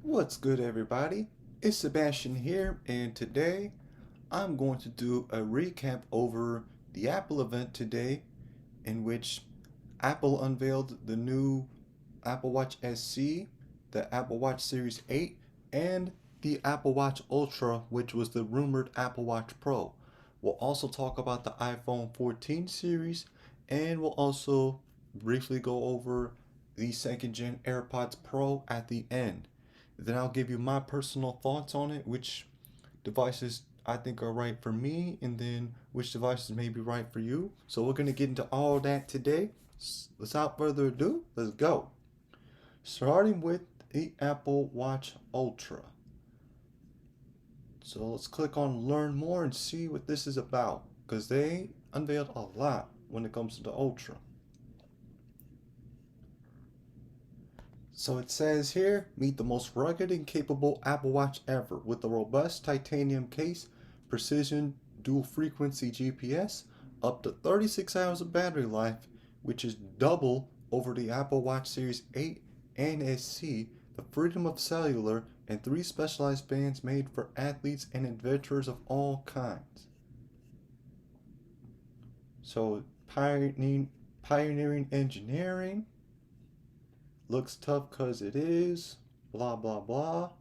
What's good, everybody? It's Sebastian here, and today I'm going to do a recap over the Apple event today, in which Apple unveiled the new Apple Watch SE, the Apple Watch Series 8, and the Apple Watch Ultra, which was the rumored Apple Watch Pro. We'll also talk about the iPhone 14 series, and we'll also briefly go over the second gen AirPods Pro at the end. Then I'll give you my personal thoughts on it, which devices I think are right for me, and then which devices may be right for you. So we're going to get into all that today. Without further ado, let's go. Starting with the Apple Watch Ultra. So let's click on learn more and see what this is about, because they unveiled a lot when it comes to the Ultra. So it says here, meet the most rugged and capable Apple Watch ever with a robust titanium case, precision dual frequency GPS, up to 36 hours of battery life, which is double over the Apple Watch Series 8 and SE, the freedom of cellular, and 3 specialized bands made for athletes and adventurers of all kinds. So pioneering engineering. Looks tough because it is. Blah, blah, blah.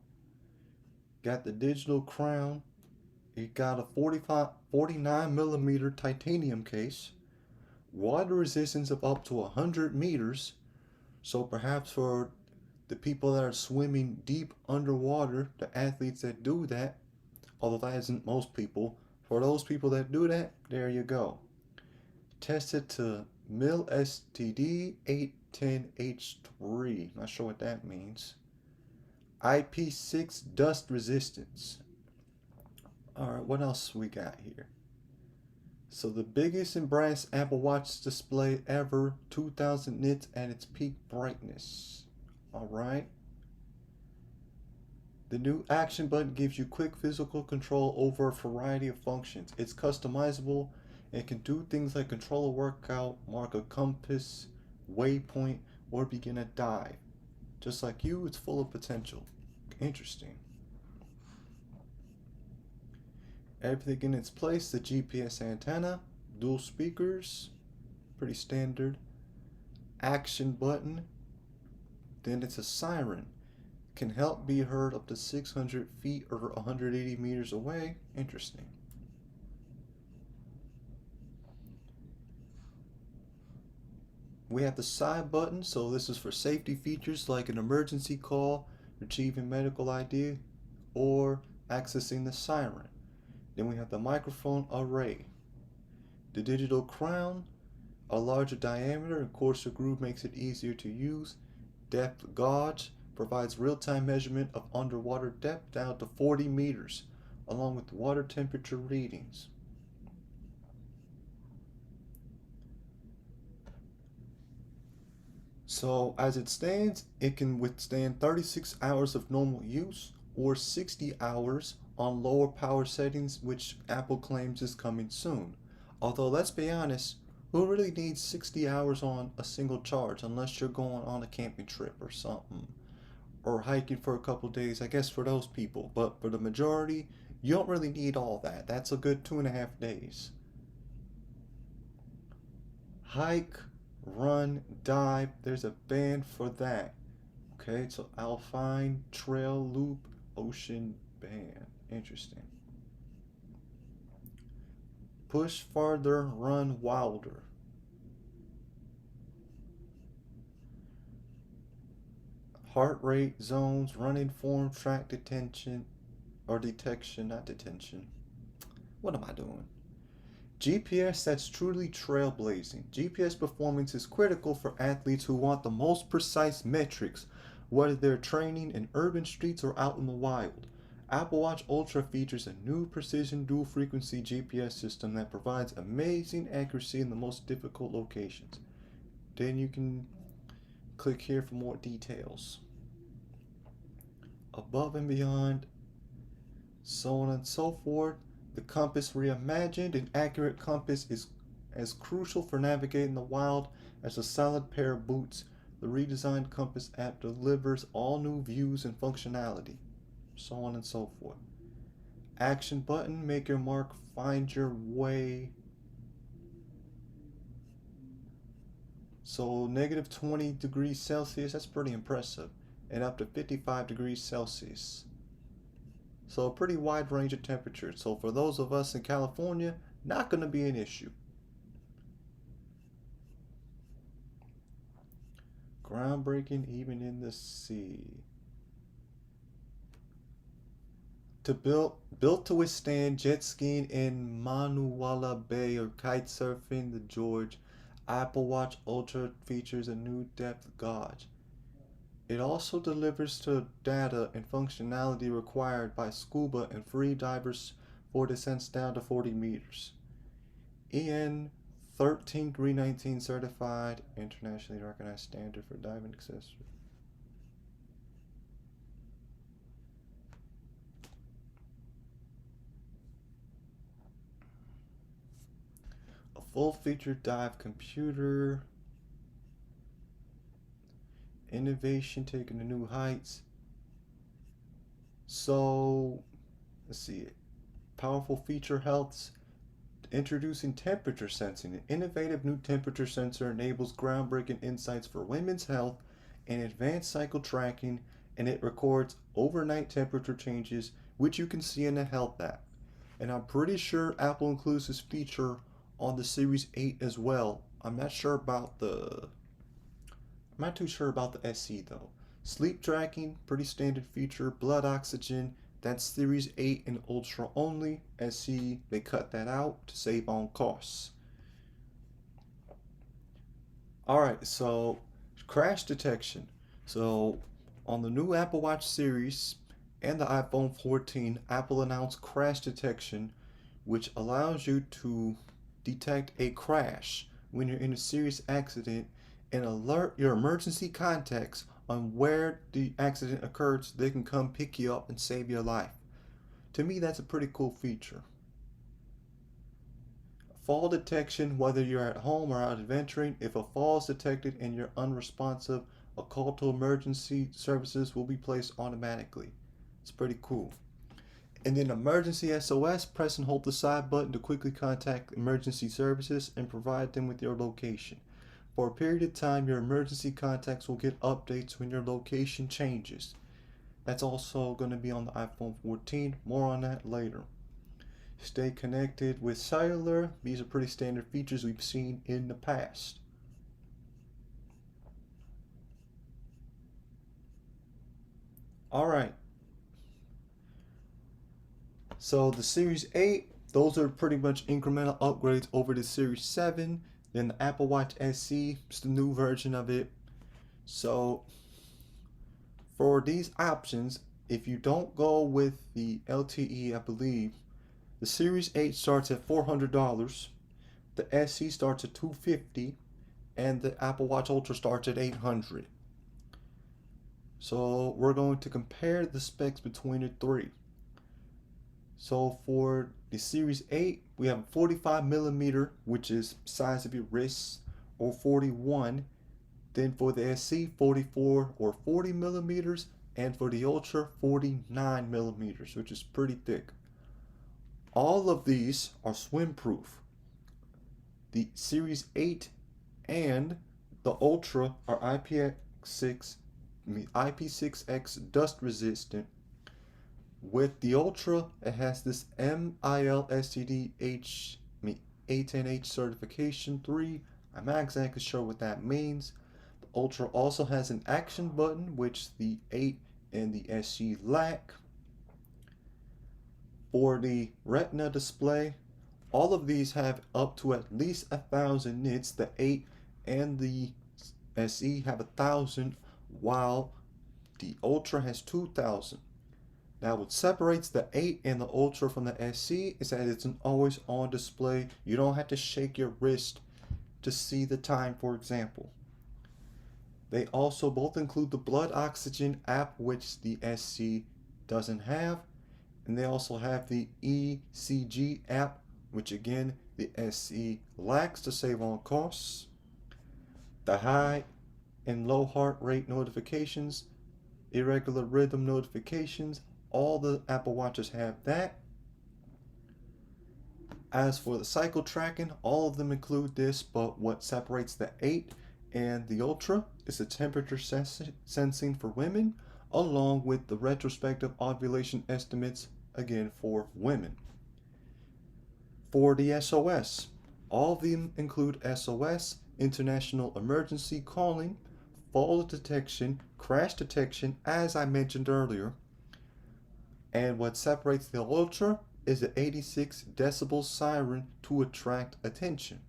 Got the digital crown. It got a 49 millimeter titanium case. Water resistance of up to 100 meters. So perhaps for the people that are swimming deep underwater, the athletes that do that, although that isn't most people, for those people that do that, there you go. Tested to MIL STD 810H3. Not sure what that means. IP6 dust resistance. Alright, what else we got here? So the biggest in brass Apple Watch display ever, 2000 nits at its peak brightness. Alright. The new action button gives you quick physical control over a variety of functions. It's customizable and can do things like control a workout, mark a compass, waypoint, or begin a dive. Just like you, it's full of potential. Interesting. Everything in its place, the GPS antenna, dual speakers, pretty standard. Action button, then it's a siren. Can help be heard up to 600 feet or 180 meters away. Interesting. We have the side button, so this is for safety features like an emergency call, retrieving medical ID, or accessing the siren. Then we have the microphone array. The digital crown, a larger diameter and coarser groove makes it easier to use. Depth gauge provides real-time measurement of underwater depth down to 40 meters, along with water temperature readings. So as it stands, it can withstand 36 hours of normal use or 60 hours on lower power settings, which Apple claims is coming soon. Although let's be honest, who really needs 60 hours on a single charge unless you're going on a camping trip or something? Or hiking for a couple days, I guess for those people. But for the majority, you don't really need all that. That's a good 2.5 days. Hike, run, dive, there's a band for that. Okay, so Alpine, Trail, Loop, Ocean, Band. Interesting. Push farther, run wilder. Heart rate zones, running form, track detention, or detection, not detention. What am I doing? GPS that's truly trailblazing. GPS performance is critical for athletes who want the most precise metrics, whether they're training in urban streets or out in the wild. Apple Watch Ultra features a new precision dual frequency GPS system that provides amazing accuracy in the most difficult locations. Then you can click here for more details. Above and beyond, so on and so forth. The compass reimagined. An accurate compass is as crucial for navigating the wild as a solid pair of boots. The redesigned Compass app delivers all new views and functionality, so on and so forth. Action button, make your mark, find your way. So negative 20 degrees Celsius, that's pretty impressive. And up to 55 degrees Celsius. So a pretty wide range of temperatures. So for those of us in California, not going to be an issue. Groundbreaking even in the sea. Built to withstand jet skiing in Manuala Bay or kite surfing, the George Apple Watch Ultra features a new depth gauge. It also delivers to data and functionality required by scuba and free divers for descents down to 40 meters. EN 13319 certified, internationally recognized standard for diving accessories. A full-featured dive computer. Innovation taking to new heights. So, let's see. Powerful feature healths. Introducing temperature sensing. An innovative new temperature sensor enables groundbreaking insights for women's health and advanced cycle tracking, and it records overnight temperature changes, which you can see in the health app. And I'm pretty sure Apple includes this feature on the Series 8 as well. I'm not too sure about the SE though. Sleep tracking, pretty standard feature. Blood oxygen, that's Series 8 and Ultra only. SE, they cut that out to save on costs. Alright, so crash detection. So on the new Apple Watch series and the iPhone 14, Apple announced crash detection, which allows you to detect a crash when you're in a serious accident and alert your emergency contacts on where the accident occurred so they can come pick you up and save your life. To me, that's a pretty cool feature. Fall detection, whether you're at home or out adventuring, if a fall is detected and you're unresponsive, a call to emergency services will be placed automatically. It's pretty cool. And then emergency SOS, press and hold the side button to quickly contact emergency services and provide them with your location. For a period of time, your emergency contacts will get updates when your location changes. That's also going to be on the iPhone 14. More on that later. Stay connected with cellular. These are pretty standard features we've seen in the past. Alright. So the Series 8, those are pretty much incremental upgrades over the Series 7. Then the Apple Watch SE, it's the new version of it. So for these options, if you don't go with the LTE, I believe, the Series 8 starts at $400, the SE starts at $250, and the Apple Watch Ultra starts at $800. So we're going to compare the specs between the three. So for the Series 8, we have 45 millimeter, which is size of your wrist, or 41. Then for the SE, 44 or 40 millimeters, and for the Ultra, 49 millimeters, which is pretty thick. All of these are swim proof. The Series 8 and the Ultra are IP6X dust resistant. With the Ultra, it has this MIL-STD A10H certification 3. I'm not exactly sure what that means. The Ultra also has an action button, which the 8 and the SE lack. For the Retina display, all of these have up to at least 1,000 nits. The 8 and the SE have 1,000, while the Ultra has 2,000. Now what separates the 8 and the Ultra from the SE is that it's an always on display. You don't have to shake your wrist to see the time, for example. They also both include the blood oxygen app, which the SE doesn't have. And they also have the ECG app, which again, the SE lacks to save on costs. The high and low heart rate notifications, irregular rhythm notifications. All the Apple Watches have that. As for the cycle tracking, all of them include this, but what separates the 8 and the Ultra is the temperature sensing for women, along with the retrospective ovulation estimates, again for women. For the SOS, all of them include SOS, international emergency calling, fall detection, crash detection, as I mentioned earlier. And what separates the Ultra is the 86 decibel siren to attract attention.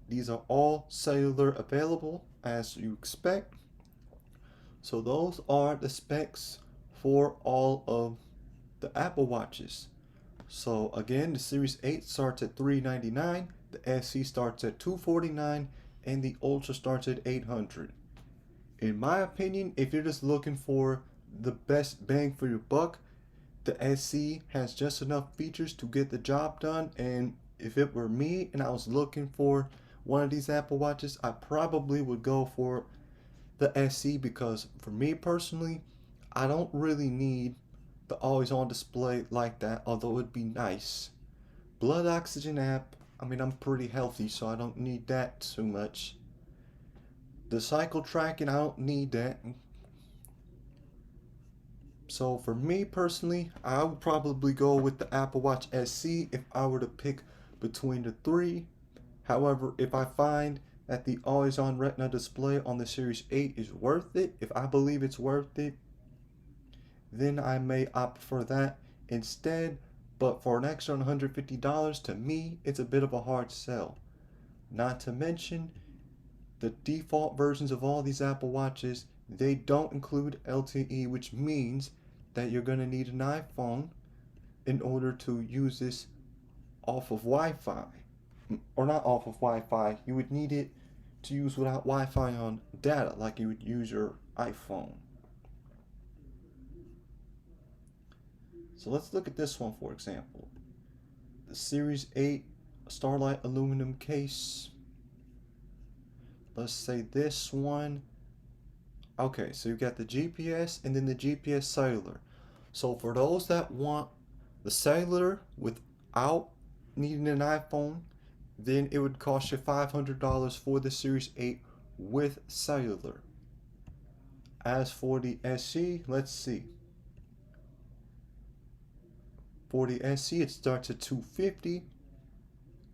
These are all cellular available as you expect. So those are the specs for all of the Apple Watches. So again, the Series 8 starts at $399, the SE starts at $249, and the Ultra starts at $800. In my opinion, if you're just looking for the best bang for your buck, the SE has just enough features to get the job done, and if it were me and I was looking for one of these Apple Watches, I probably would go for the SE because for me personally, I don't really need the always on display like that, although it'd be nice. Blood oxygen app, I mean, I'm pretty healthy, so I don't need that too much. The cycle tracking, I don't need that. So for me personally, I would probably go with the Apple Watch SE if I were to pick between the three. However, if I find that the always on retina display on the Series 8 is worth it, if I believe it's worth it, then I may opt for that instead. But for an extra $150, to me, it's a bit of a hard sell. Not to mention, the default versions of all these Apple Watches, they don't include LTE, which means that you're going to need an iPhone in order to use this off of Wi-Fi. Or not off of Wi-Fi, you would need it to use without Wi-Fi on data, like you would use your iPhone. So let's look at this one, for example. The Series 8 Starlight aluminum case. Let's say this one. Okay, so you got the GPS and then the GPS cellular. So for those that want the cellular without needing an iPhone, then it would cost you $500 for the Series 8 with cellular. As for the SE, let's see. For the SE, it starts at $250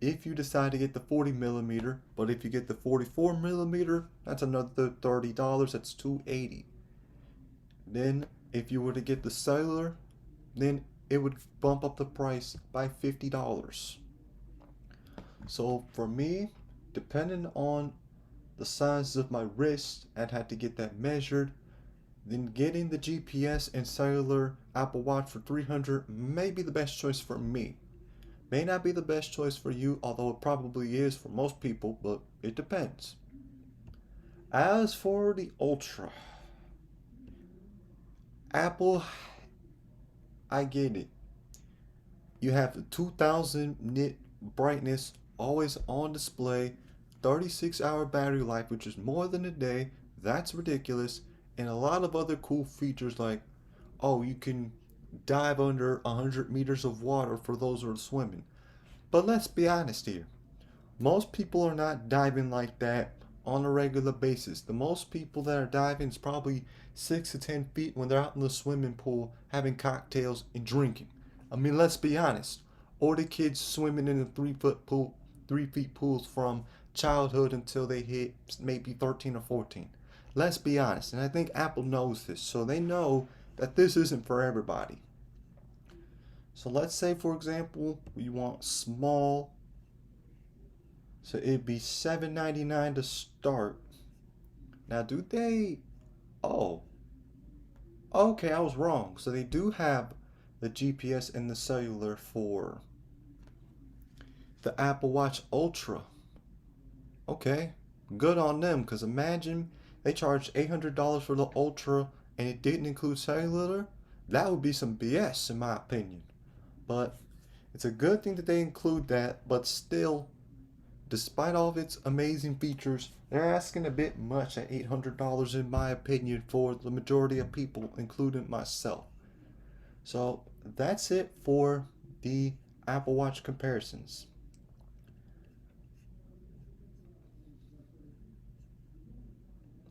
if you decide to get the 40mm, but if you get the 44mm, that's another $30, that's $280. Then if you were to get the cellular, then it would bump up the price by $50. So for me, depending on the size of my wrist, I'd have to get that measured. Then getting the GPS and cellular Apple Watch for $300 may be the best choice for me. May not be the best choice for you, although it probably is for most people, but it depends. As for the Ultra, Apple, I get it. You have the 2000 nit brightness, always on display, 36-hour battery life, which is more than a day. That's ridiculous. And a lot of other cool features like, oh, you can dive under 100 meters of water for those who are swimming. But let's be honest here. Most people are not diving like that on a regular basis. The most people that are diving is probably 6 to 10 feet when they're out in the swimming pool having cocktails and drinking. I mean, let's be honest. Or the kids swimming in the 3 feet pools from childhood until they hit maybe 13 or 14. Let's be honest. And I think Apple knows this. So they know that this isn't for everybody. So let's say, for example, we want small. So it'd be $7.99 to start. Now, do they? Oh. Okay, I was wrong. So they do have the GPS and the cellular for the Apple Watch Ultra. Okay, good on them, because imagine they charged $800 for the Ultra and it didn't include cellular. That would be some BS in my opinion. But it's a good thing that they include that, but still, despite all of its amazing features, They're asking a bit much at $800 in my opinion for the majority of people, including myself. So that's it for the Apple Watch comparisons.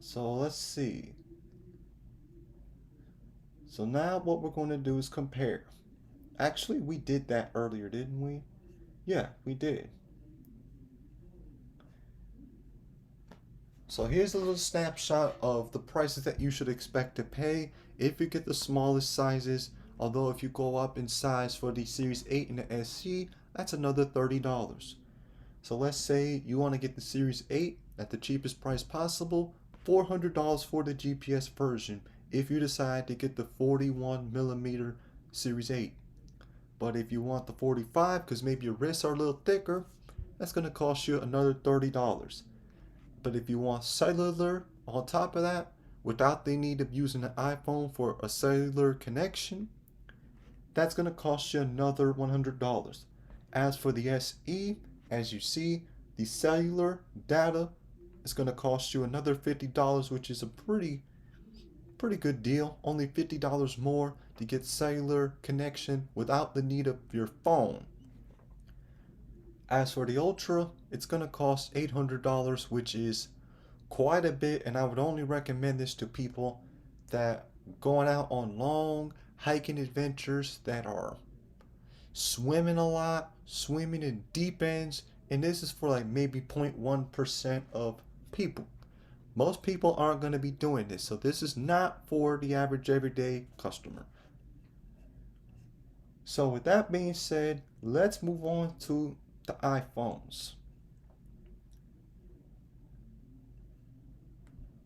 So let's see. So now what we're going to do is compare. Actually, we did that earlier, didn't we? Yeah, we did. So here's a little snapshot of the prices that you should expect to pay if you get the smallest sizes. Although if you go up in size for the Series 8 and the SE, that's another $30. So let's say you want to get the Series 8 at the cheapest price possible, $400 for the GPS version if you decide to get the 41mm Series 8. But if you want the 45, because maybe your wrists are a little thicker, that's going to cost you another $30. But if you want cellular on top of that, without the need of using an iPhone for a cellular connection, that's going to cost you another $100. As for the SE, as you see, the cellular data is going to cost you another $50, which is a pretty good deal. Only $50 more to get cellular connection without the need of your phone. As for the Ultra, it's going to cost $800, which is quite a bit, and I would only recommend this to people that going out on long hiking adventures, that are swimming a lot, swimming in deep ends, and this is for like maybe 0.1% of people. Most people aren't going to be doing this, so this is not for the average everyday customer. So with that being said, let's move on to the iPhones.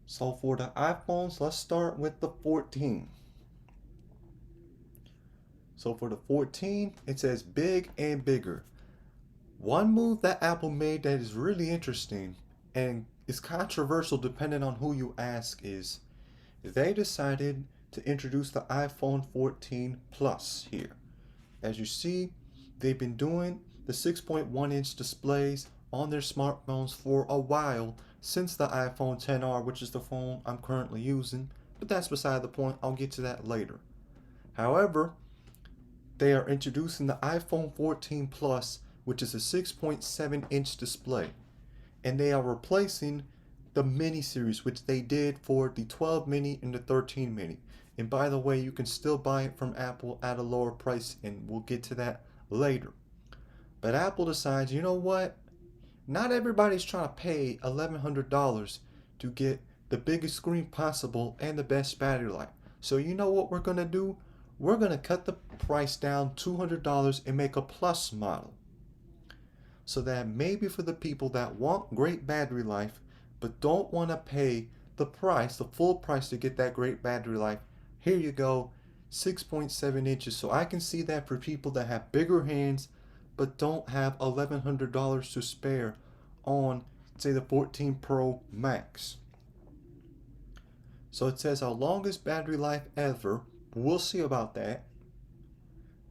So for the iPhones, let's start with the 14. So for the 14, it says big and bigger. One move that Apple made that is really interesting and is controversial depending on who you ask is they decided to introduce the iPhone 14 Plus here. As you see, they've been doing the 6.1-inch displays on their smartphones for a while, since the iPhone XR, which is the phone I'm currently using, but that's beside the point. I'll get to that later. However, they are introducing the iPhone 14 Plus, which is a 6.7-inch display, and they are replacing the mini series, which they did for the 12 mini and the 13 mini. And by the way, you can still buy it from Apple at a lower price, and we'll get to that later. But Apple decides, you know what? Not everybody's trying to pay $1,100 to get the biggest screen possible and the best battery life. So you know what we're going to do? We're going to cut the price down $200 and make a Plus model. So that maybe for the people that want great battery life but don't want to pay the price, the full price to get that great battery life, here you go, 6.7 inches. So I can see that for people that have bigger hands but don't have $1,100 to spare on, say, the 14 Pro Max. So it says our longest battery life ever. We'll see about that.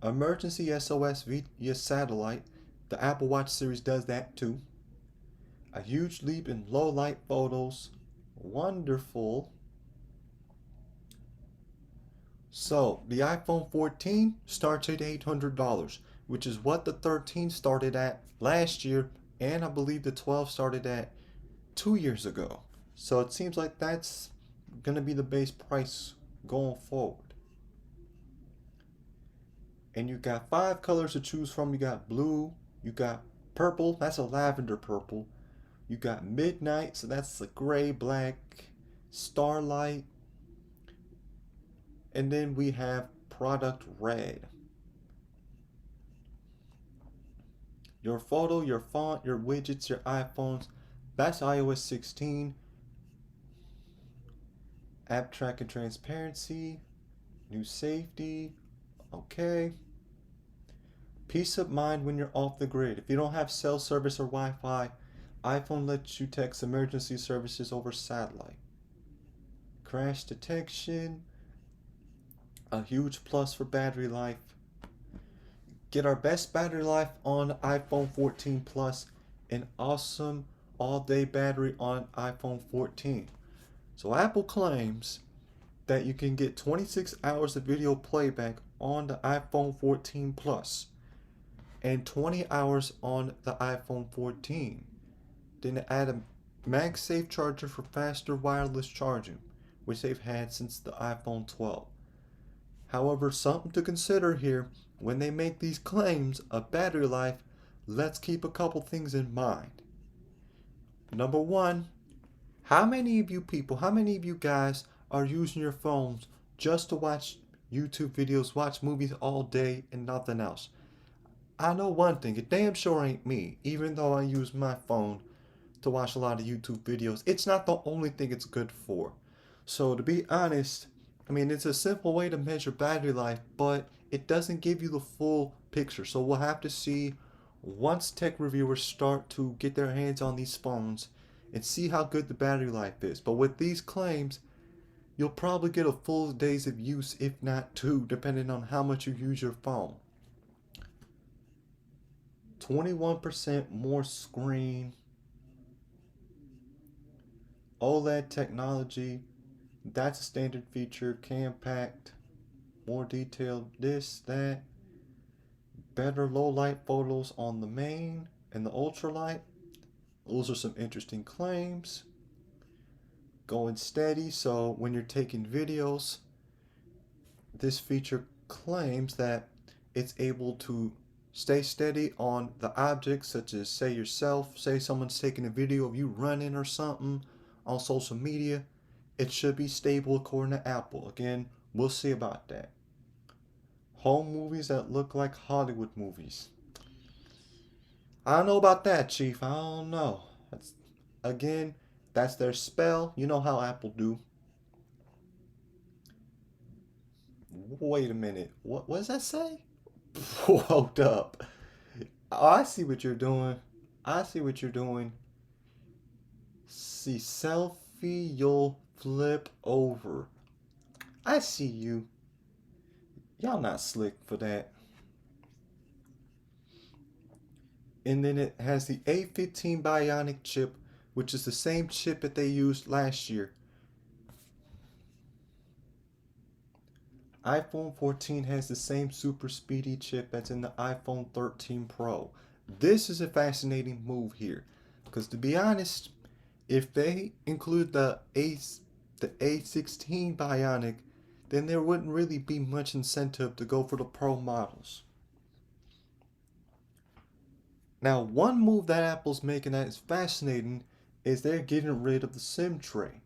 Emergency SOS via satellite. The Apple Watch series does that too. A huge leap in low light photos. Wonderful. So the iPhone 14 starts at $800, which is what the 13 started at last year, and I believe the 12 started at 2 years ago. So it seems like that's going to be the base price going forward. And you got 5 colors to choose from. You got blue, you got purple, that's a lavender purple. You got midnight, so that's a gray, black, starlight. And then we have product red. Your photo, your font, your widgets, your iPhones, that's iOS 16. App tracking transparency, new safety, okay. Peace of mind when you're off the grid. If you don't have cell service or Wi-Fi, iPhone lets you text emergency services over satellite. Crash detection, a huge plus for battery life. Get our best battery life on iPhone 14 Plus, an awesome all-day battery on iPhone 14. So Apple claims that you can get 26 hours of video playback on the iPhone 14 Plus and 20 hours on the iPhone 14. Then add a MagSafe charger for faster wireless charging, which they've had since the iPhone 12. However, something to consider here when they make these claims of battery life, let's keep a couple things in mind. Number one, how many of you guys are using your phones just to watch YouTube videos, watch movies all day and nothing else? I know one thing, it damn sure ain't me, even though I use my phone to watch a lot of YouTube videos. It's not the only thing it's good for. So to be honest, I mean, it's a simple way to measure battery life, but it doesn't give you the full picture. So we'll have to see once tech reviewers start to get their hands on these phones and see how good the battery life is. But with these claims, you'll probably get a full days of use, if not two, depending on how much you use your phone. 21% more screen, OLED technology, that's a standard feature, compact, more detailed, this, that, better low light photos on the main and the ultralight. Those are some interesting claims. Going steady, so when you're taking videos, this feature claims that it's able to stay steady on the objects, such as say yourself, say someone's taking a video of you running or something on social media. It should be stable according to Apple. Again, we'll see about that. Home movies that look like Hollywood movies. I don't know about that, Chief. I don't know. Again, that's their spell. You know how Apple do. Wait a minute. What does that say? Hold up. Oh, I see what you're doing. I see what you're doing. See, selfie, you'll flip over. I see you. Y'all not slick for that. And then it has the A15 Bionic chip, which is the same chip that they used last year. iPhone 14 has the same super speedy chip that's in the iPhone 13 Pro. This is a fascinating move here, because to be honest, if they include the A16 Bionic, then there wouldn't really be much incentive to go for the Pro models. Now, one move that Apple's making that is fascinating is they're getting rid of the SIM tray.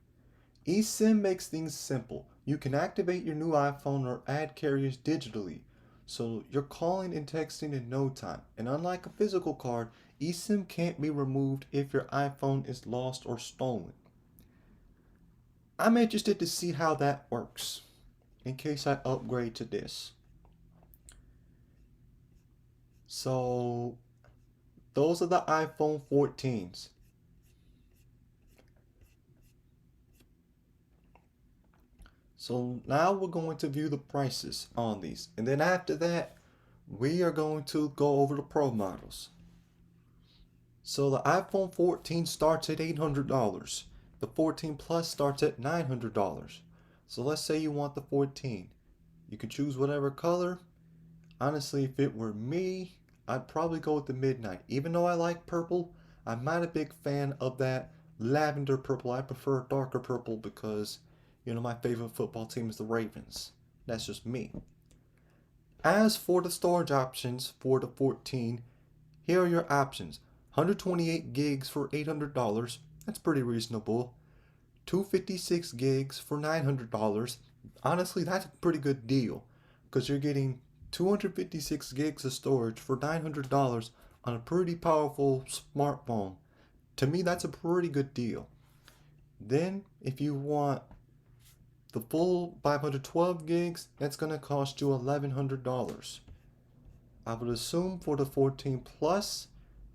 eSIM makes things simple. You can activate your new iPhone or add carriers digitally, so you're calling and texting in no time. And unlike a physical card, eSIM can't be removed if your iPhone is lost or stolen. I'm interested to see how that works in case I upgrade to this. So those are the iPhone 14s. So now we're going to view the prices on these. And then after that, we are going to go over the Pro models. So the iPhone 14 starts at $800. The 14 Plus starts at $900. So let's say you want the 14. You can choose whatever color. Honestly, if it were me, I'd probably go with the midnight. Even though I like purple, I'm not a big fan of that lavender purple. I prefer a darker purple because, my favorite football team is the Ravens. That's just me. As for the storage options for the 14, here are your options. 128 gigs for $800. That's pretty reasonable. 256 gigs for $900. Honestly, that's a pretty good deal because you're getting 256 gigs of storage for $900 on a pretty powerful smartphone. To me, that's a pretty good deal. Then, if you want the full 512 gigs, that's going to cost you $1,100. I would assume for the 14 Plus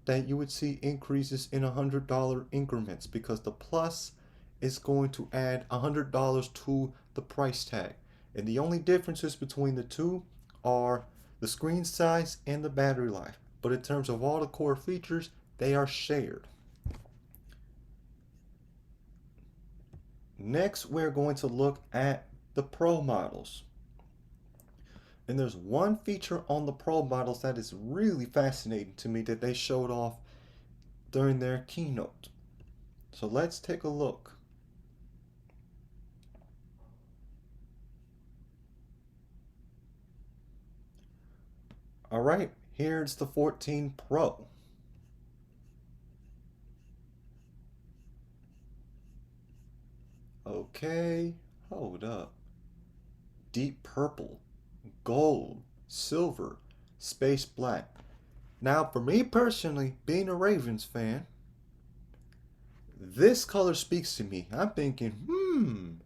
that you would see increases in $100 increments because the Plus is going to add $100 to the price tag. And the only differences between the two are the screen size and the battery life. But in terms of all the core features, they are shared. Next, we're going to look at the Pro models. And there's one feature on the Pro models that is really fascinating to me that they showed off during their keynote. So let's take a look. All right, here's the 14 Pro. Okay, hold up. Deep purple, gold, silver, space black. Now, for me personally, being a Ravens fan, this color speaks to me. I'm thinking,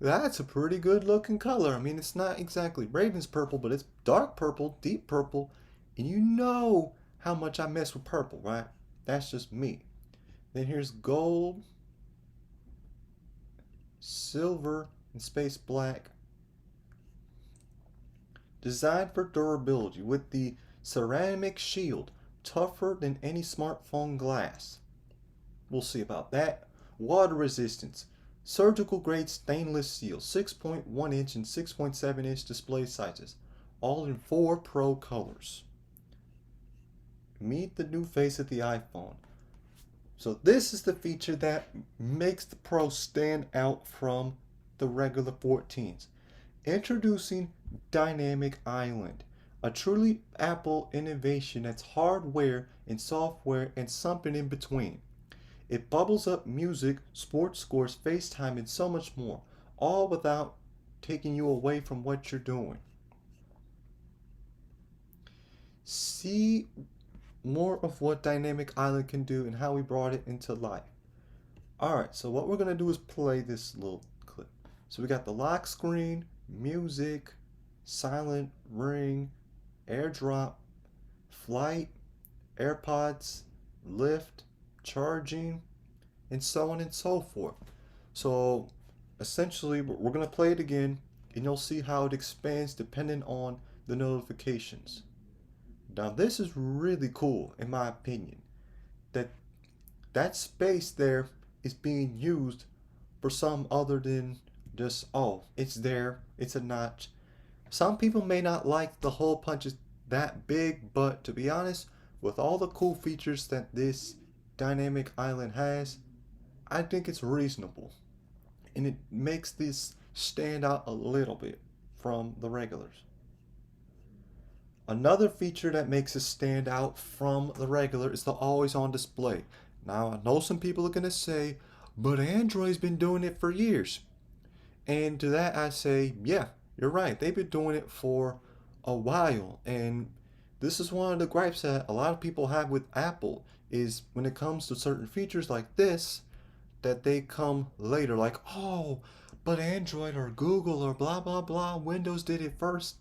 that's a pretty good looking color. I mean, it's not exactly Ravens purple, but it's dark purple, deep purple, and you know how much I mess with purple, right? That's just me. Then here's gold, silver, and space black. Designed for durability with the ceramic shield, tougher than any smartphone glass. We'll see about that. Water resistance, surgical grade stainless steel, 6.1 inch and 6.7 inch display sizes, all in 4 Pro colors. Meet the new face of the iPhone. So this is the feature that makes the Pro stand out from the regular 14s. Introducing Dynamic Island, a truly Apple innovation that's hardware and software and something in between. It bubbles up music, sports scores, FaceTime, and so much more, all without taking you away from what you're doing. See more of what Dynamic Island can do and how we brought it into life. Alright, so what we're going to do is play this little clip. So we got the lock screen, music, silent ring, airdrop, flight, AirPods, lift, charging, and so on and so forth. So essentially, we're going to play it again, and you'll see how it expands depending on the notifications. Now this is really cool in my opinion, that space there is being used for some other than just, oh, it's there, it's a notch. Some people may not like the hole punches that big, but to be honest, with all the cool features that this Dynamic Island has, I think it's reasonable. And it makes this stand out a little bit from the regulars. Another feature that makes it stand out from the regular is the always on display. Now, I know some people are going to say, but Android's been doing it for years. And to that I say, yeah, you're right. They've been doing it for a while. And this is one of the gripes that a lot of people have with Apple is when it comes to certain features like this, that they come later. Like, oh, but Android or Google or blah, blah, blah, Windows did it first.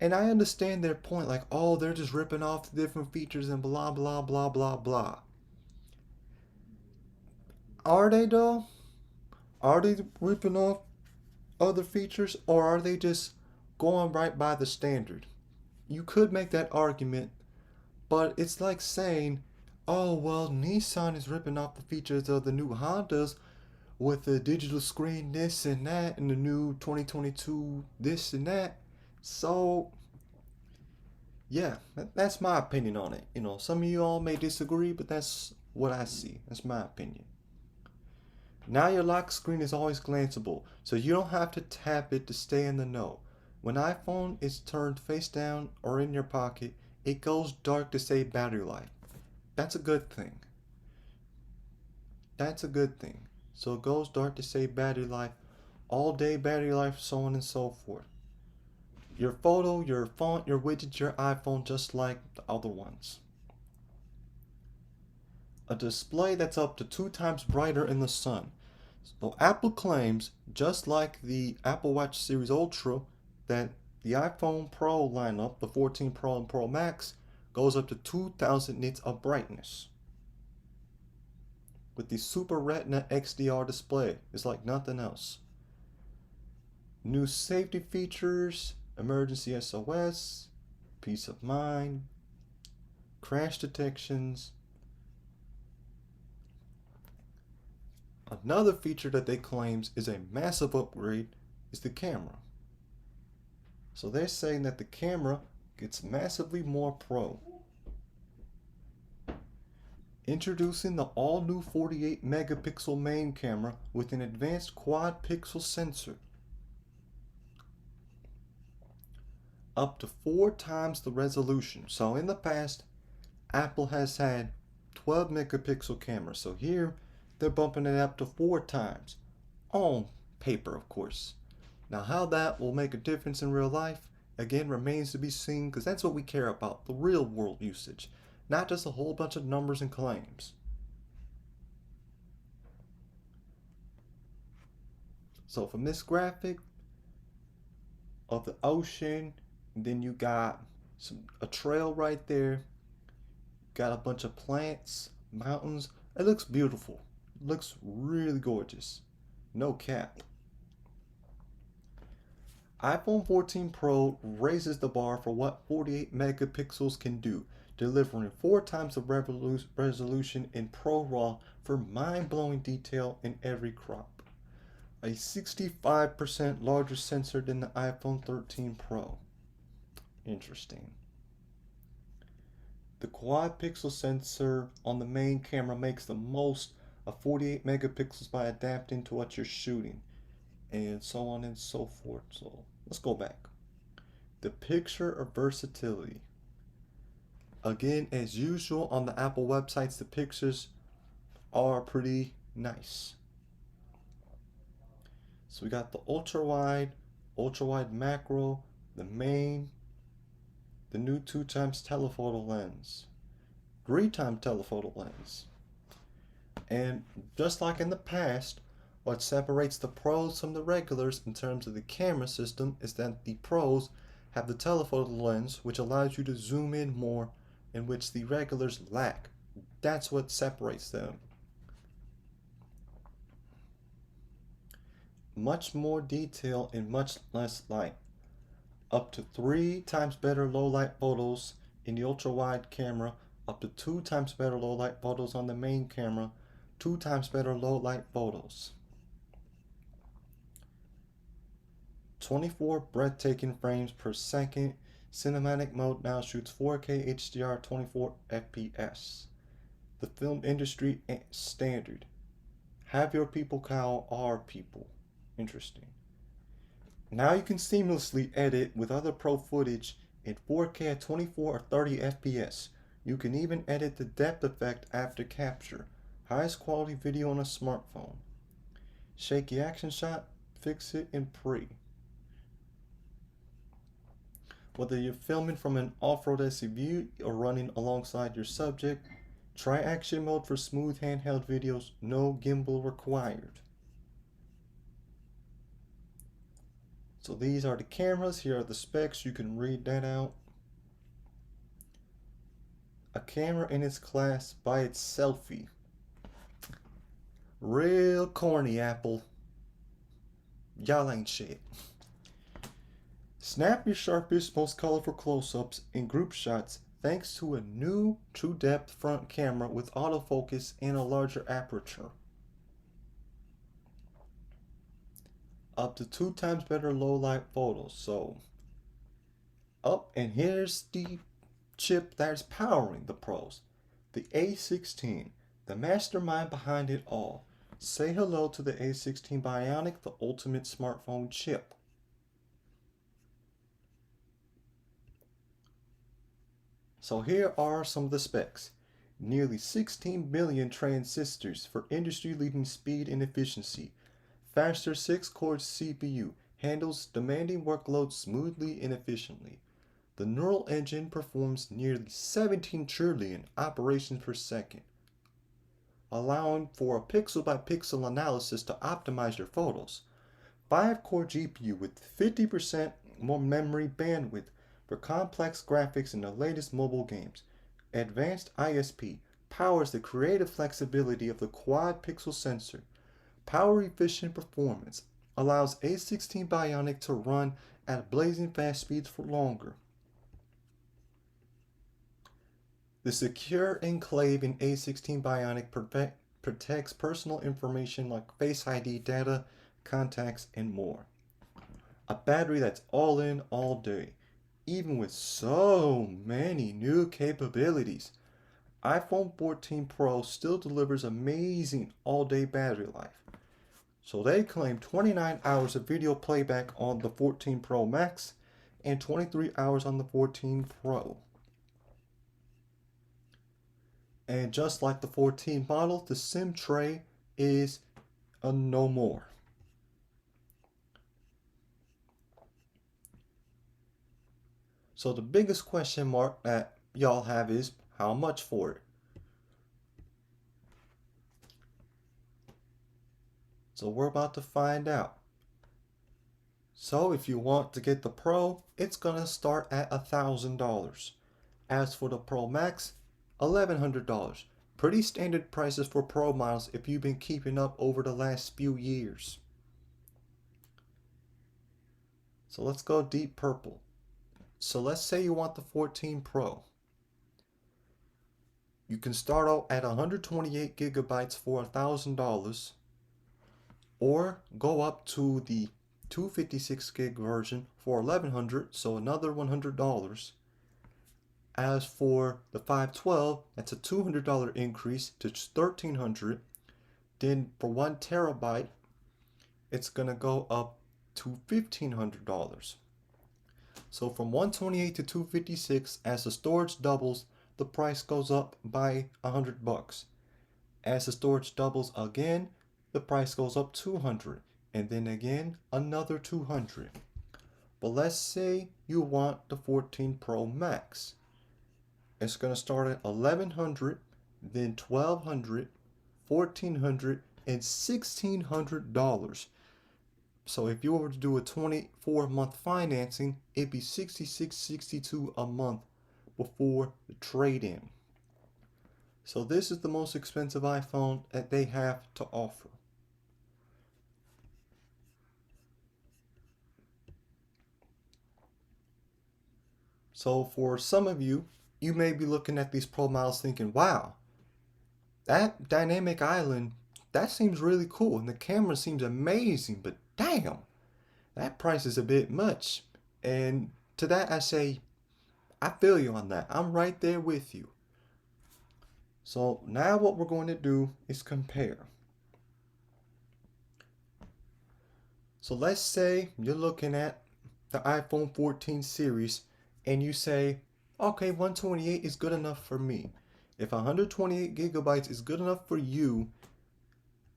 And I understand their point, like, oh, they're just ripping off the different features and blah, blah, blah, blah, blah. Are they though? Are they ripping off other features or are they just going right by the standard? You could make that argument, but it's like saying, oh, well, Nissan is ripping off the features of the new Hondas with the digital screen, this and that, and the new 2022, this and that. So, yeah, that's my opinion on it. You know, some of you all may disagree, but that's what I see. That's my opinion. Now your lock screen is always glanceable, so you don't have to tap it to stay in the know. When iPhone is turned face down or in your pocket, it goes dark to save battery life. That's a good thing. That's a good thing. So it goes dark to save battery life, all day battery life, so on and so forth. Your photo, your font, your widgets, your iPhone, just like the other ones. A display that's up to 2 times brighter in the sun. So Apple claims, just like the Apple Watch Series Ultra, that the iPhone Pro lineup, the 14 Pro and Pro Max, goes up to 2000 nits of brightness. With the Super Retina XDR display, it's like nothing else. New safety features, emergency SOS, peace of mind, crash detections, Another feature that they claims is a massive upgrade is the camera. So they're saying that the camera gets massively more pro. Introducing the all-new 48 megapixel main camera with an advanced quad pixel sensor. Up to 4 times the resolution. So in the past, Apple has had 12 megapixel cameras. So here, they're bumping it up to 4 times. On paper, of course. Now how that will make a difference in real life, again, remains to be seen, because that's what we care about, the real world usage. Not just a whole bunch of numbers and claims. So from this graphic of the ocean, and then you got a trail right there, got a bunch of plants, mountains. It looks beautiful. It looks really gorgeous. No cap. iPhone 14 Pro raises the bar for what 48 megapixels can do, delivering 4 times the resolution in Pro RAW for mind-blowing detail in every crop. A 65% larger sensor than the iPhone 13 Pro. Interesting. The quad pixel sensor on the main camera makes the most of 48 megapixels by adapting to what you're shooting, and so on and so forth. So let's go back. The picture of versatility. Again, as usual on the Apple websites, the pictures are pretty nice. So we got the ultra wide macro, the main, the new 2x telephoto lens, 3x telephoto lens. And just like in the past, what separates the pros from the regulars in terms of the camera system is that the pros have the telephoto lens, which allows you to zoom in more, in which the regulars lack. That's what separates them. Much more detail and much less light. Up to 3 times better low light photos in the ultra wide camera, up to 2 times better low light photos on the main camera, 2 times better low light photos. 24 breathtaking frames per second. Cinematic mode now shoots 4K HDR 24 FPS. The film industry standard. Have your people call our people. Interesting. Now you can seamlessly edit with other pro footage in 4K at 24 or 30 FPS. You can even edit the depth effect after capture. Highest quality video on a smartphone. Shaky action shot, fix it in pre. Whether you're filming from an off-road SUV or running alongside your subject, try action mode for smooth handheld videos, no gimbal required. So these are the cameras, here are the specs, you can read that out. A camera in its class by its selfie. Real corny, Apple. Y'all ain't shit. Snap your sharpest, most colorful close-ups and group shots thanks to a new true depth front camera with autofocus and a larger aperture. Up to 2 times better low light photos. So, and here's the chip that is powering the pros. The A16, the mastermind behind it all. Say hello to the A16 Bionic, the ultimate smartphone chip. So here are some of the specs. Nearly 16 billion transistors for industry-leading speed and efficiency. Faster 6-core CPU handles demanding workloads smoothly and efficiently. The neural engine performs nearly 17 trillion operations per second, allowing for a pixel-by-pixel analysis to optimize your photos. 5-core GPU with 50% more memory bandwidth for complex graphics in the latest mobile games. Advanced ISP powers the creative flexibility of the quad-pixel sensor. Power-efficient performance allows A16 Bionic to run at blazing fast speeds for longer. The secure enclave in A16 Bionic protects personal information like Face ID data, contacts, and more. A battery that's all in all day, even with so many new capabilities. iPhone 14 Pro still delivers amazing all-day battery life. So they claim 29 hours of video playback on the 14 Pro Max and 23 hours on the 14 Pro. And just like the 14 model, the SIM tray is a no more. So the biggest question mark that y'all have is how much for it? So we're about to find out. So if you want to get the Pro, it's gonna start at $1,000. As for the Pro Max, $1,100. Pretty standard prices for Pro models if you've been keeping up over the last few years. So let's go deep purple. So let's say you want the 14 Pro. You can start out at 128 gigabytes for $1,000 or go up to the 256 gig version for $1,100, so another $100. As for the 512, that's a $200 increase to $1,300. Then for 1 terabyte, it's gonna go up to $1,500. So from 128 to 256, as the storage doubles, the price goes up by $100. As the storage doubles again, the price goes up $200, and then again another $200. But let's say you want the 14 Pro Max. It's going to start at $1,100, then $1,200, $1,400, and $1,600. So if you were to do a 24-month financing, it'd be $66.62 a month before the trade-in. So this is the most expensive iPhone that they have to offer. So for some of you, you may be looking at these Pro models thinking, wow, that dynamic island, that seems really cool and the camera seems amazing, but damn, that price is a bit much. And to that I say, I feel you on that. I'm right there with you. So now what we're going to do is compare. So let's say you're looking at the iPhone 14 series and you say, okay, 128 is good enough for me. If 128 gigabytes is good enough for you,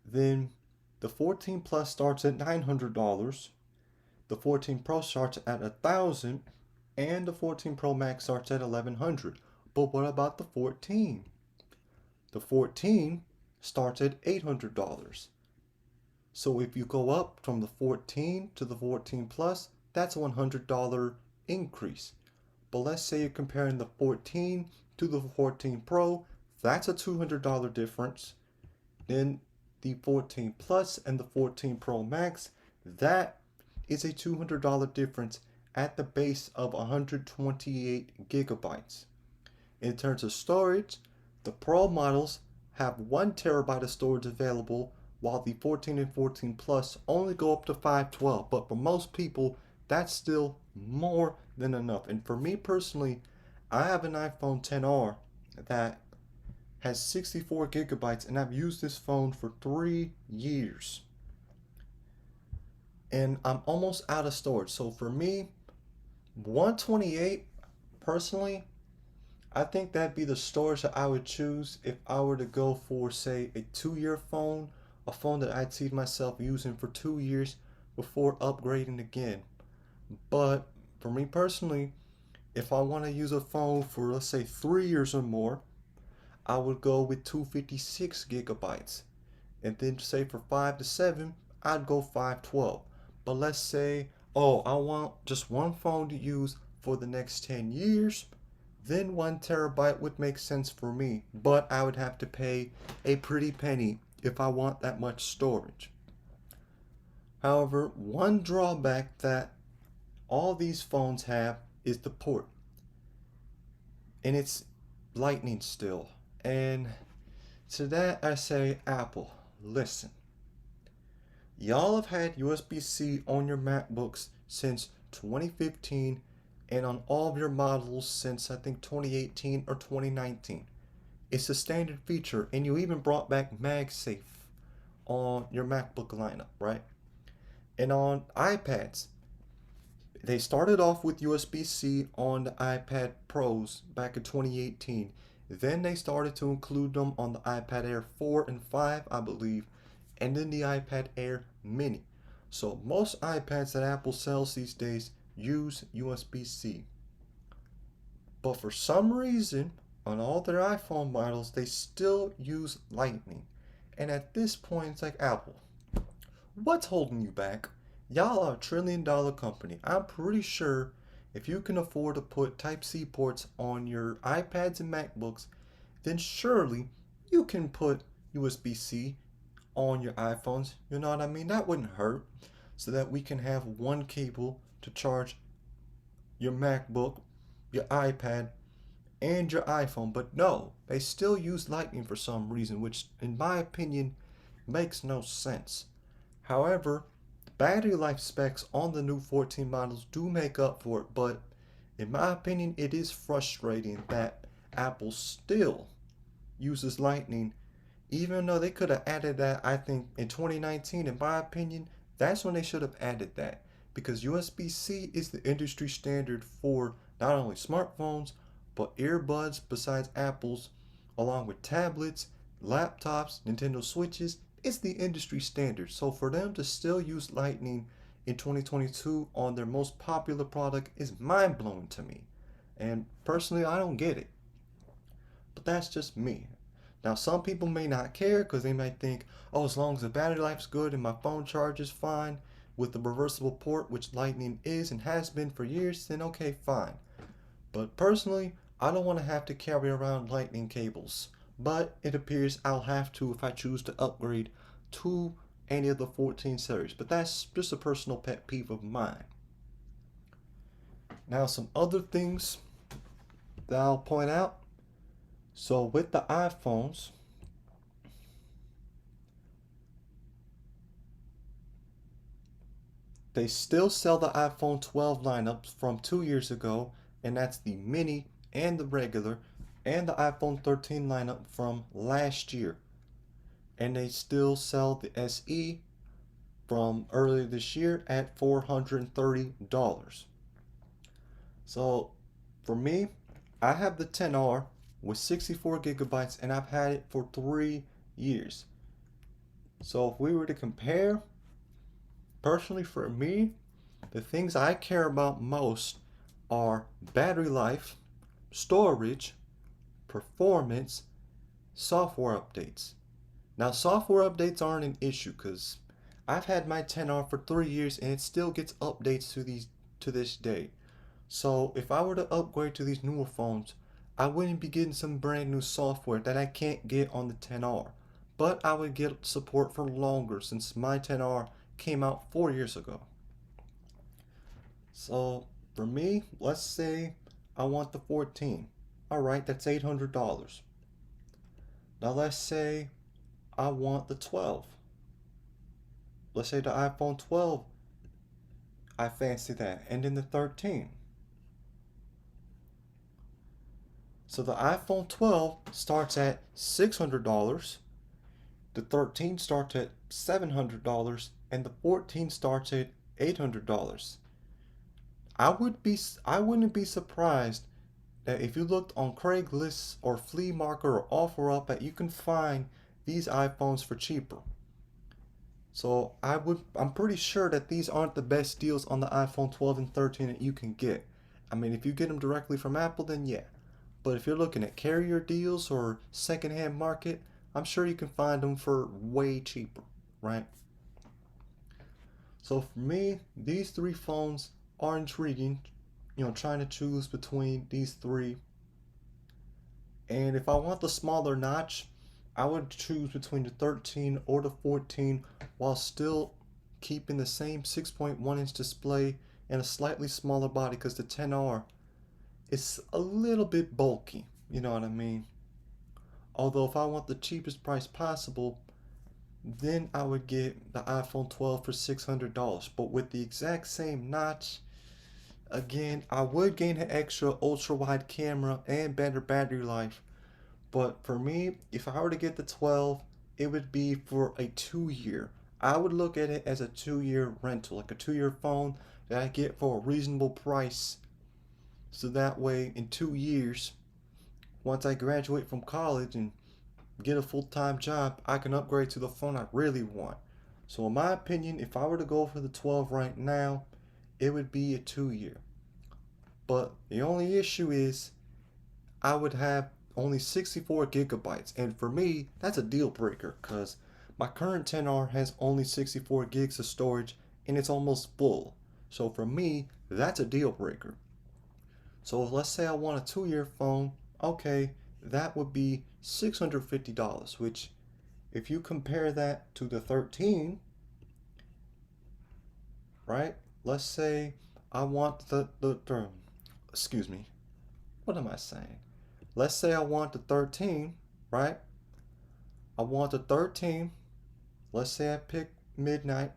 then the 14 Plus starts at $900, the 14 Pro starts at $1,000, and the 14 Pro Max starts at $1,100. But what about the 14? The 14 starts at $800. So if you go up from the 14 to the 14 Plus, that's a $100 increase. But let's say you're comparing the 14 to the 14 Pro, that's a $200 difference. Then the 14 Plus and the 14 Pro Max, that is a $200 difference at the base of 128 gigabytes. In terms of storage, the Pro models have 1 terabyte of storage available, while the 14 and 14 Plus only go up to 512. But for most people, that's still more than enough. And for me personally, I have an iPhone XR that has 64 gigabytes and I've used this phone for 3 years. And I'm almost out of storage. So for me, 128, personally, I think that'd be the storage that I would choose if I were to go for, say, a 2-year phone, a phone that I'd see myself using for 2 years before upgrading again. But for me personally, if I want to use a phone for, let's say, 3 years or more, I would go with 256 gigabytes. And then say for 5 to 7, I'd go 512. But let's say, oh, I want just one phone to use for the next 10 years, then 1 terabyte would make sense for me. But I would have to pay a pretty penny if I want that much storage. However, one drawback that all these phones have is the port. And it's Lightning still. And To that I say, Apple, listen. Y'all have had USB-C on your MacBooks since 2015 and on all of your models since I think 2018 or 2019. It's a standard feature, and you even brought back MagSafe on your MacBook lineup, right? And on iPads, they started off with USB-C on the iPad Pros back in 2018. Then they started to include them on the iPad Air 4 and 5, I believe, and then the iPad Air Mini. So most iPads that Apple sells these days use USB-C. But for some reason, on all their iPhone models, they still use Lightning. And at this point, it's like, Apple, what's holding you back? Y'all are $1 trillion company. I'm pretty sure if you can afford to put Type-C ports on your iPads and MacBooks, then surely you can put USB-C on your iPhones. You know what I mean? That wouldn't hurt. So that we can have one cable to charge your MacBook, your iPad, and your iPhone. But no, they still use Lightning for some reason, which in my opinion makes no sense. However, the battery life specs on the new 14 models do make up for it, but in my opinion, it is frustrating that Apple still uses Lightning, even though they could have added that, I think, in 2019. In my opinion, that's when they should have added that, because USB-C is the industry standard for not only smartphones, but earbuds besides Apple's, along with tablets, laptops, Nintendo Switches. It's the industry standard. So for them to still use Lightning in 2022 on their most popular product is mind blowing to me. And personally, I don't get it. But that's just me. Now, some people may not care because they might think, oh, as long as the battery life's good and my phone charges fine with the reversible port, which Lightning is and has been for years, then okay, fine. But personally, I don't want to have to carry around Lightning cables. But it appears I'll have to if I choose to upgrade to any of the 14 series. But that's just a personal pet peeve of mine. Now, some other things that I'll point out. So with the iPhones, they still sell the iPhone 12 lineups from 2 years ago, and that's the mini and the regular, and the iPhone 13 lineup from last year. And they still sell the SE from earlier this year at $430. So for me, I have the 10R with 64 gigabytes and I've had it for 3 years. So if we were to compare, personally for me, the things I care about most are battery life, storage, performance, software updates. Now, software updates aren't an issue because I've had my 10R for 3 years and it still gets updates to this day. So if I were to upgrade to these newer phones, I wouldn't be getting some brand new software that I can't get on the 10R. But I would get support for longer since my 10R came out 4 years ago. So for me, let's say I want the 14. Alright, that's $800. Now let's say I want the 12. Let's say the iPhone 12, I fancy that. And then the 13. So the iPhone 12 starts at $600, the 13 starts at $700, and the 14 starts at $800. I wouldn't be surprised that if you looked on Craigslist or Flea Market or OfferUp that you can find these iPhones for cheaper. So I'm pretty sure that these aren't the best deals on the iPhone 12 and 13 that you can get. I mean, if you get them directly from Apple, then yeah. But if you're looking at carrier deals or secondhand market, I'm sure you can find them for way cheaper, right? So for me, these three phones are intriguing. Trying to choose between these three. And if I want the smaller notch, I would choose between the 13 or the 14 while still keeping the same 6.1-inch display and a slightly smaller body because the 10R is a little bit bulky. You know what I mean? Although if I want the cheapest price possible, then I would get the iPhone 12 for $600. But with the exact same notch, again, I would gain an extra ultra wide camera and better battery life. But for me, if I were to get the 12, it would be for a 2 year. I would look at it as a 2 year rental, like a 2 year phone that I get for a reasonable price. So that way, in 2 years, once I graduate from college and get a full time job, I can upgrade to the phone I really want. So, in my opinion, if I were to go for the 12 right now, it would be a 2 year. But the only issue is I would have only 64 gigabytes. And for me, that's a deal breaker because my current 10R has only 64 gigs of storage and it's almost full. So for me, that's a deal breaker. So let's say I want a 2 year phone, okay, that would be $650, which if you compare that to the 13, right? Let's say I want excuse me, what am I saying? Let's say I want the 13, right? I want the 13. Let's say I pick midnight.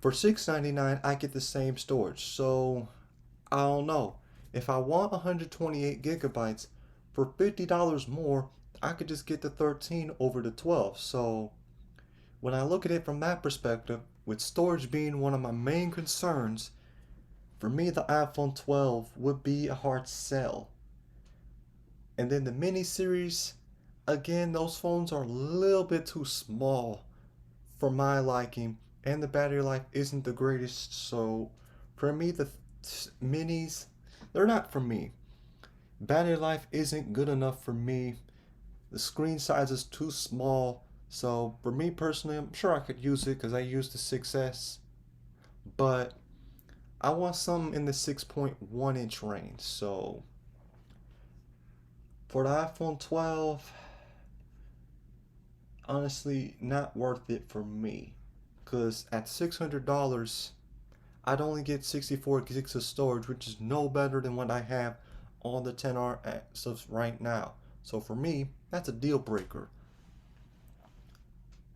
For $699, I get the same storage. So I don't know. If I want 128 gigabytes for $50 more, I could just get the 13 over the 12. So when I look at it from that perspective, with storage being one of my main concerns, for me the iPhone 12 would be a hard sell. And then the mini series, again, those phones are a little bit too small for my liking, and the battery life isn't the greatest. So for me, the minis, they're not for me. Battery life isn't good enough for me. The screen size is too small. So for me personally, I'm sure I could use it because I use the 6S, but I want some in the 6.1 inch range. So for the iPhone 12, honestly, not worth it for me. Because at $600, I'd only get 64 gigs of storage, which is no better than what I have on the 10R Axis right now. So for me, that's a deal breaker.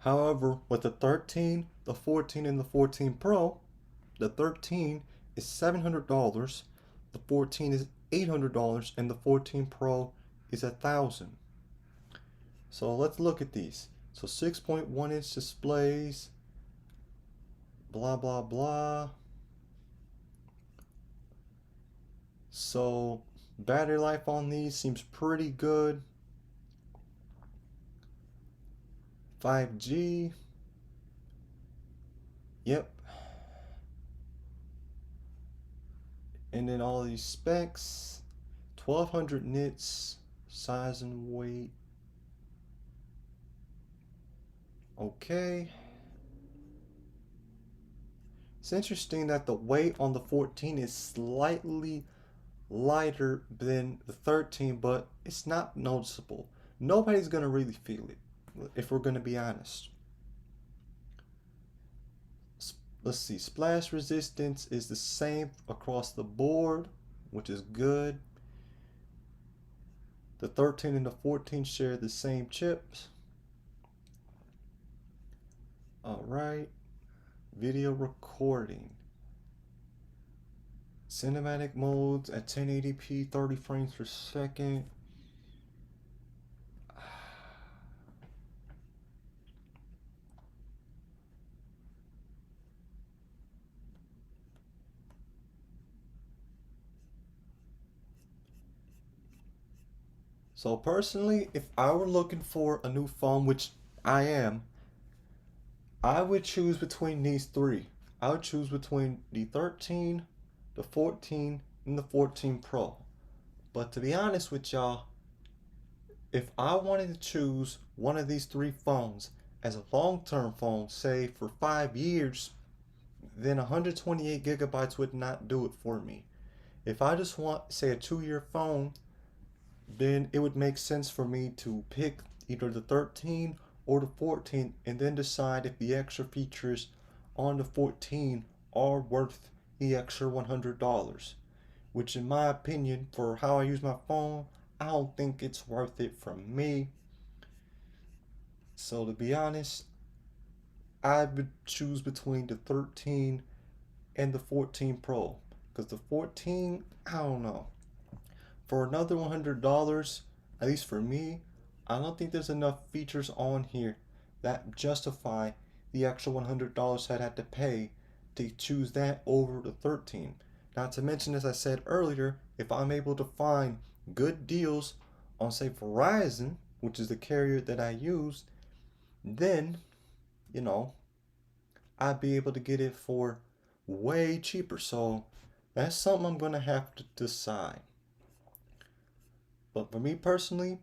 However, with the 13, the 14, and the 14 Pro, the 13 is $700, the 14 is $800, and the 14 Pro is $1,000. So let's look at these. So 6.1 inch displays, blah blah blah. So battery life on these seems pretty good. 5G. Yep. And then all these specs. 1200 nits, size and weight. Okay. It's interesting that the weight on the 14 is slightly lighter than the 13, but it's not noticeable. Nobody's going to really feel it, if we're going to be honest. Let's see, splash resistance is the same across the board, which is good. The 13 and the 14 share the same chips. All right, video recording. Cinematic modes at 1080p, 30 frames per second. So personally, if I were looking for a new phone, which I am, I would choose between these three. I would choose between the 13, the 14, and the 14 Pro. But to be honest with y'all, if I wanted to choose one of these three phones as a long-term phone, say for 5 years, then 128 gigabytes would not do it for me. If I just want, say, a 2 year phone, then it would make sense for me to pick either the 13 or the 14 and then decide if the extra features on the 14 are worth the extra $100, which in my opinion, for how I use my phone, I don't think it's worth it for me. So to be honest, I would choose between the 13 and the 14 Pro. Because the 14, I don't know. For another $100, at least for me, I don't think there's enough features on here that justify the extra $100 I'd have to pay to choose that over the 13. Not to mention, as I said earlier, if I'm able to find good deals on, say, Verizon, which is the carrier that I use, then, you know, I'd be able to get it for way cheaper. So that's something I'm going to have to decide. But for me personally,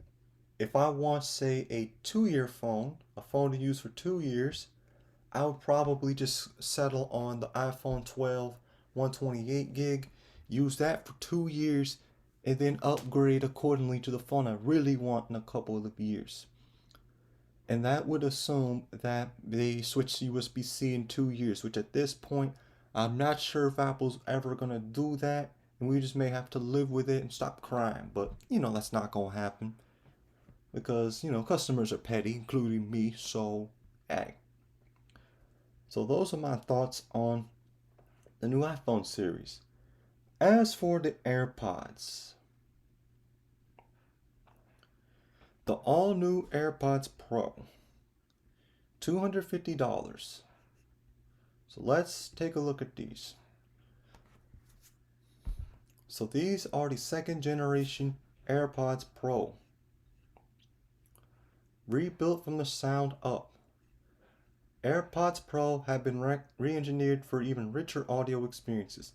if I want, say, a 2-year phone, a phone to use for 2 years, I would probably just settle on the iPhone 12 128 gig, use that for 2 years, and then upgrade accordingly to the phone I really want in a couple of years. And that would assume that they switch to USB-C in 2 years, which at this point, I'm not sure if Apple's ever going to do that, and we just may have to live with it and stop crying. But, that's not going to happen because, customers are petty, including me, so, hey. So those are my thoughts on the new iPhone series. As for the AirPods, the all-new AirPods Pro, $250. So let's take a look at these. So these are the second generation AirPods Pro, rebuilt from the sound up. AirPods Pro have been re-engineered for even richer audio experiences.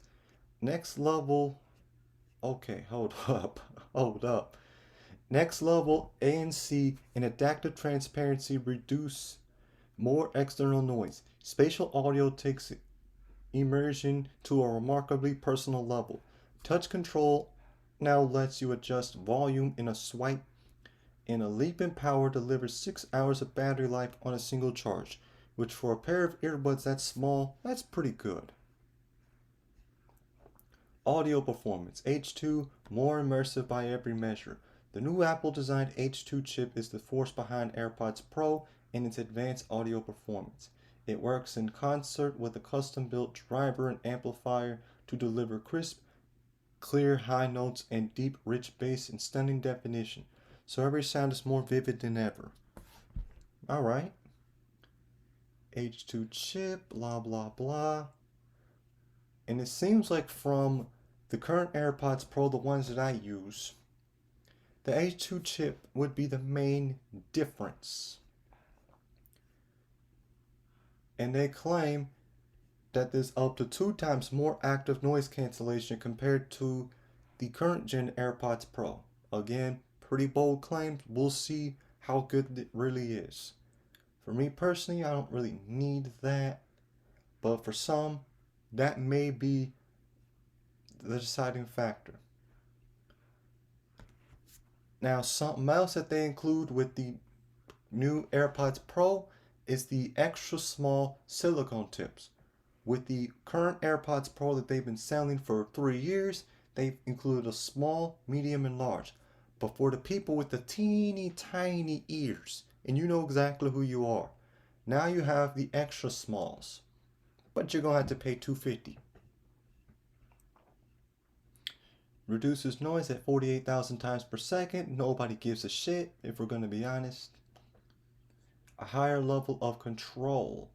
Next level, okay, hold up. Next level ANC and adaptive transparency reduce more external noise. Spatial audio takes immersion to a remarkably personal level. Touch control now lets you adjust volume in a swipe, and a leap in power delivers 6 hours of battery life on a single charge, which for a pair of earbuds that small, that's pretty good. Audio performance, H2, more immersive by every measure. The new Apple-designed H2 chip is the force behind AirPods Pro and its advanced audio performance. It works in concert with a custom-built driver and amplifier to deliver crisp, clear high notes and deep, rich bass in stunning definition, so every sound is more vivid than ever. Alright. H2 chip, blah blah blah. And it seems like from the current AirPods Pro, the ones that I use, the H2 chip would be the main difference. And they claim that there's up to 2 times more active noise cancellation compared to the current gen AirPods Pro. Again, pretty bold claims. We'll see how good it really is. For me personally, I don't really need that. But for some, that may be the deciding factor. Now, something else that they include with the new AirPods Pro is the extra small silicone tips. With the current AirPods Pro that they've been selling for 3 years, they've included a small, medium, and large. But for the people with the teeny tiny ears, and you know exactly who you are, now you have the extra smalls. But you're going to have to pay $250. Reduces noise at 48,000 times per second. Nobody gives a shit, if we're going to be honest. A higher level of control.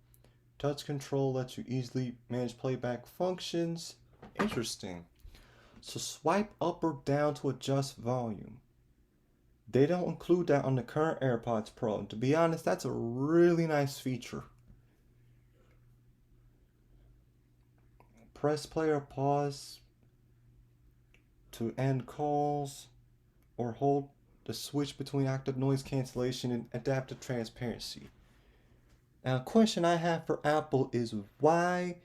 Touch control lets you easily manage playback functions. Interesting. So swipe up or down to adjust volume. They don't include that on the current AirPods Pro. And to be honest, that's a really nice feature. Press play or pause to end calls, or hold the switch between active noise cancellation and adaptive transparency. Now, a question I have for Apple is why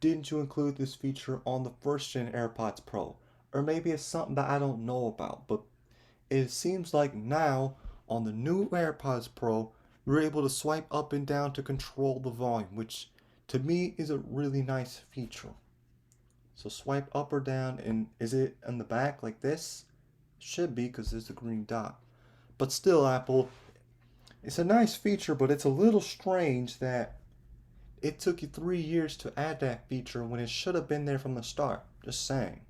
didn't you include this feature on the first gen AirPods Pro? Or maybe it's something that I don't know about, but it seems like now on the new AirPods Pro, you're able to swipe up and down to control the volume, which to me is a really nice feature. So swipe up or down, and is it in the back like this? Should be because there's a green dot. But still, Apple, it's a nice feature, but it's a little strange that it took you 3 years to add that feature when it should have been there from the start. Just saying.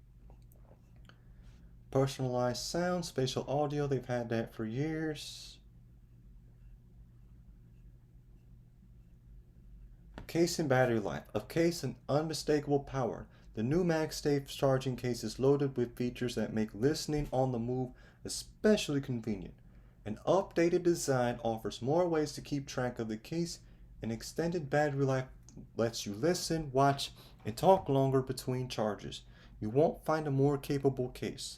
Personalized sound, spatial audio, they've had that for years. Case and battery life. Of case and unmistakable power. The new MagSafe charging case is loaded with features that make listening on the move especially convenient. An updated design offers more ways to keep track of the case, and extended battery life lets you listen, watch, and talk longer between charges. You won't find a more capable case.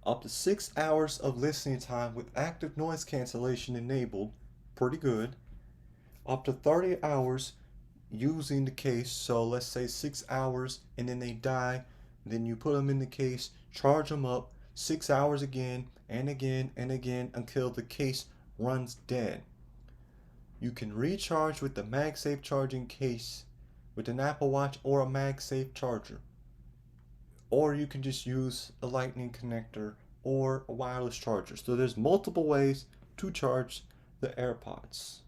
Up to 6 hours of listening time with active noise cancellation enabled. Pretty good. Up to 30 hours using the case. So let's say 6 hours and then they die. Then you put them in the case, charge them up 6 hours again and again and again until the case runs dead. You can recharge with the MagSafe charging case with an Apple Watch or a MagSafe charger. Or you can just use a lightning connector or a wireless charger. So there's multiple ways to charge the AirPods.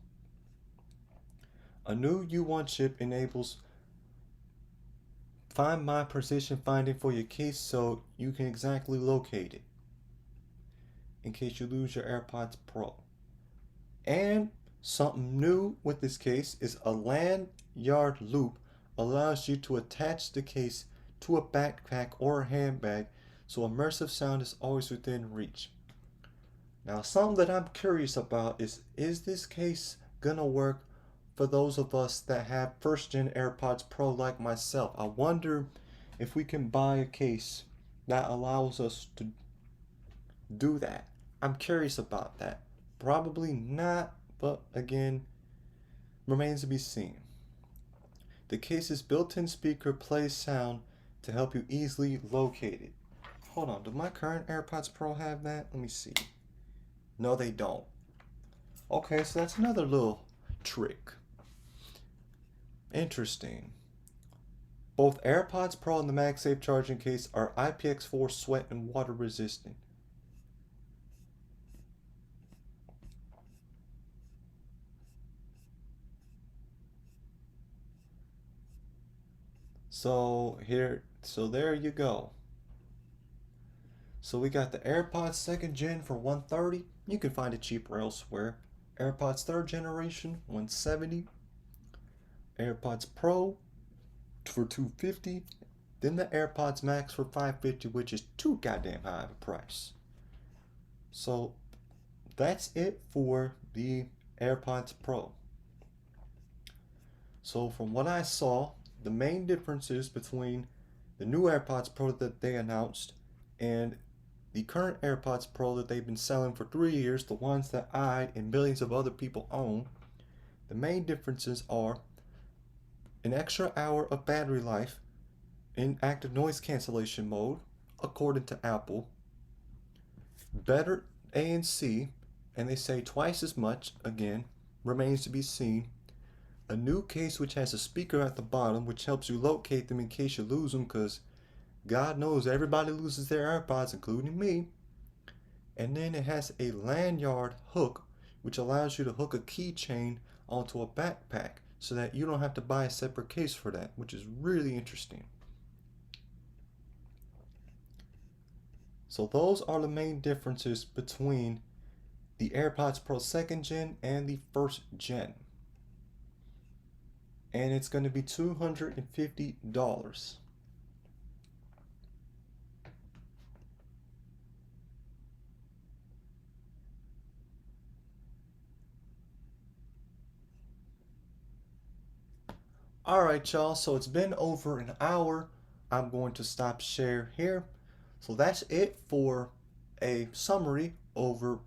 A new U1 chip enables Find My position finding for your case so you can exactly locate it in case you lose your AirPods Pro. And something new with this case is a lanyard loop allows you to attach the case to a backpack or a handbag so immersive sound is always within reach. Now, something that I'm curious about is this case gonna work for those of us that have first gen AirPods Pro like myself? I wonder if we can buy a case that allows us to do that. I'm curious about that. Probably not, but again, remains to be seen. The case's built-in speaker plays sound to help you easily locate it. Hold on, do my current AirPods Pro have that? Let me see. No, they don't. Okay, so that's another little trick. Interesting. Both AirPods Pro and the MagSafe charging case are IPX4 sweat and water resistant. So there you go. So we got the AirPods 2nd gen for $130. You can find it cheaper elsewhere. AirPods 3rd generation, $170. AirPods Pro for $250. Then the AirPods Max for $550, which is too goddamn high of a price. So that's it for the AirPods Pro. So from what I saw, the main differences between the new AirPods Pro that they announced and the current AirPods Pro that they've been selling for 3 years, the ones that I and millions of other people own, the main differences are an extra hour of battery life in active noise cancellation mode, according to Apple, better ANC, and they say twice as much, again, remains to be seen, a new case which has a speaker at the bottom which helps you locate them in case you lose them, because God knows everybody loses their AirPods, including me. And then it has a lanyard hook which allows you to hook a keychain onto a backpack so that you don't have to buy a separate case for that, which is really interesting. So those are the main differences between the AirPods Pro 2nd gen and the 1st gen. And it's going to be $250. Alright, y'all, so it's been over an hour. I'm going to stop share here. So that's it for a summary over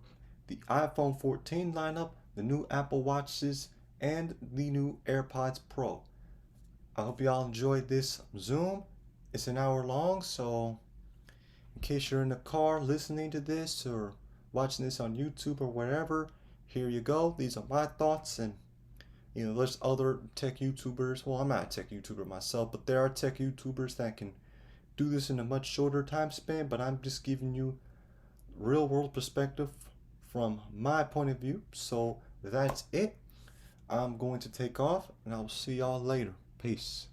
the iPhone 14 lineup, the new Apple Watches, and the new AirPods Pro. I hope y'all enjoyed this Zoom. It's an hour long, so in case you're in the car listening to this or watching this on YouTube or wherever, here you go. These are my thoughts, and there's other tech YouTubers. Well, I'm not a tech YouTuber myself, but there are tech YouTubers that can do this in a much shorter time span, but I'm just giving you real world perspective from my point of view. So that's it. I'm going to take off and I'll see y'all later. Peace.